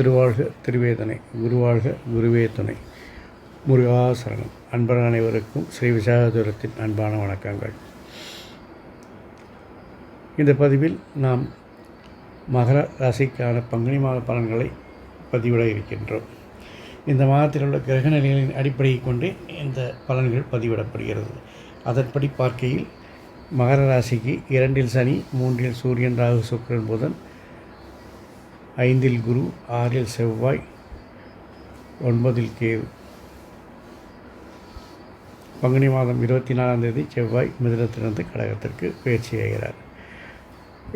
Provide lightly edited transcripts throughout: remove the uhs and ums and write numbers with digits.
திருவாழ்க திருவேதனை, குருவாழ்க குருவே துணை, முருகாசரணம். அன்பர்கள் அனைவருக்கும் ஸ்ரீ விசாகதூரத்தின் அன்பான வணக்கங்கள். இந்த பதிவில் நாம் மகர ராசிக்கான பங்குனி மாத பலன்களை பதிவிட இருக்கின்றோம். இந்த மாதத்தில் உள்ள கிரக நிலைகளின் அடிப்படையை கொண்டு இந்த பலன்கள் பதிவிடப்படுகிறது. அதன்படி பார்க்கையில் மகர ராசிக்கு 2இல் சனி, 3இல் சூரியன், ராகு, சுக்கிரன், புதன், 5இல் குரு, 6இல் செவ்வாய், 9இல் கேது. பங்குனி மாதம் 24ஆம் தேதி செவ்வாய் மிதுனத்திலிருந்து கடகத்திற்கு பயிற்சியாகிறார்.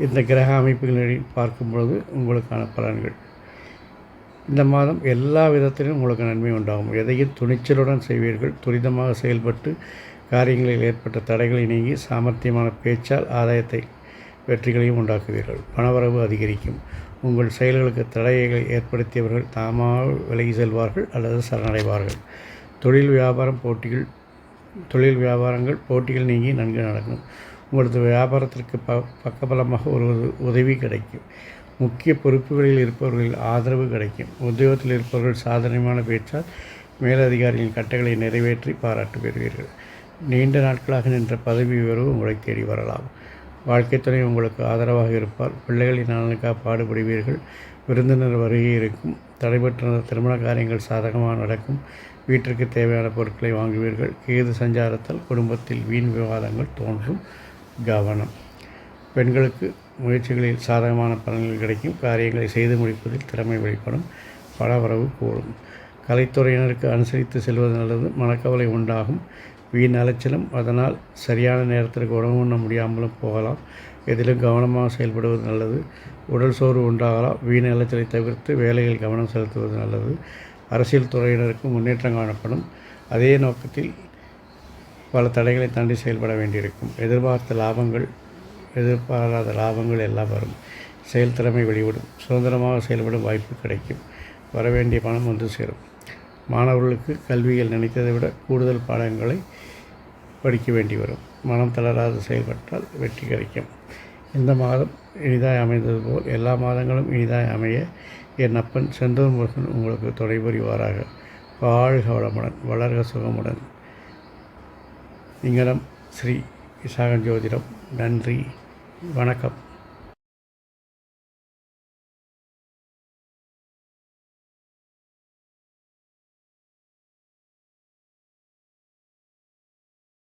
இந்த கிரக அமைப்புகளை பார்க்கும் பொழுது உங்களுக்கான பலன்கள், இந்த மாதம் எல்லா விதத்திலும் உங்களுக்கு நன்மை உண்டாகும். எதையும் துணிச்சலுடன் செய்வீர்கள். துரிதமாக செயல்பட்டு காரியங்களில் ஏற்பட்ட தடைகளை நீங்கி சாமர்த்தியமான பேச்சால் ஆதாயத்தை வெற்றிகளையும் உண்டாக்குவீர்கள். பணவரவு அதிகரிக்கும். உங்கள் செயல்களுக்கு தடைகளை ஏற்படுத்தியவர்கள் தாமாக விலகி செல்வார்கள் அல்லது சரணடைவார்கள். தொழில் வியாபாரங்கள் போட்டிகள் நீங்கி நன்கு நடக்கும். உங்களது வியாபாரத்திற்கு பக்கபலமாக ஒரு உதவி கிடைக்கும். முக்கிய பொறுப்புகளில் இருப்பவர்களில் ஆதரவு கிடைக்கும். உத்தியோகத்தில் இருப்பவர்கள் சாதனையான பேச்சால் மேலதிகாரிகளின் கட்டளைகளை நிறைவேற்றி பாராட்டு பெறுவீர்கள். நீண்ட நாட்களாக நின்ற பதவி உயர்வு உங்களை தேடி வரலாம். வாழ்க்கை துணை உங்களுக்கு ஆதரவாக இருப்பார். பிள்ளைகளின் நலனுக்காக பாடுபடுவீர்கள். விருந்தினர் வருகை இருக்கும். தடைபெற்ற திருமண காரியங்கள் சாதகமாக நடக்கும். வீட்டிற்கு தேவையான பொருட்களை வாங்குவீர்கள். கேது சஞ்சாரத்தால் குடும்பத்தில் வீண் விவாதங்கள் தோன்றும். கவனம். பெண்களுக்கு முயற்சிகளில் சாதகமான பலன்கள் கிடைக்கும். காரியங்களை செய்து முடிப்பதில் திறமை வெளிப்படும். பணவரவு கூடும். கலைத்துறையினருக்கு அனுசரித்து செல்வது நல்லது. மனக்கவலை உண்டாகும். வீண் அலைச்சலும், அதனால் சரியான நேரத்திற்கு உணவு உண்ண முடியாமலும் போகலாம். எதிலும் கவனமாக செயல்படுவது நல்லது. உடல் சோர்வு உண்டாகலாம். வீண் அலைச்சலை தவிர்த்து வேலையில் கவனம் செலுத்துவது நல்லது. அரசியல் துறையினருக்கு முன்னேற்றம் காணப்படும். அதே நோக்கத்தில் பல தடைகளை தாண்டி செயல்பட வேண்டியிருக்கும். எதிர்பாராத லாபங்கள் எல்லாம் வரும். செயல்திறமை வெளிவிடும். சுதந்திரமாக செயல்படும் வாய்ப்பு கிடைக்கும். வரவேண்டிய பணம் வந்து சேரும். மாணவர்களுக்கு கல்வியில் நினைத்ததை விட கூடுதல் பாடங்களை படிக்க வேண்டி வரும். மனம் தளராது செயல்பட்டால் வெற்றி கிடைக்கும். இந்த மாதம் இனிதாய் அமைந்தது போல் எல்லா மாதங்களும் இனிதாய் அமைய என் அப்பன் செந்தூர் முருகன் உங்களுக்கு துணை புரிவாராக. வாழ்க வளமுடன், வளர்க சுகமுடன். இங்கனம் ஸ்ரீ விசாகன் ஜோதிடம். நன்றி, வணக்கம்.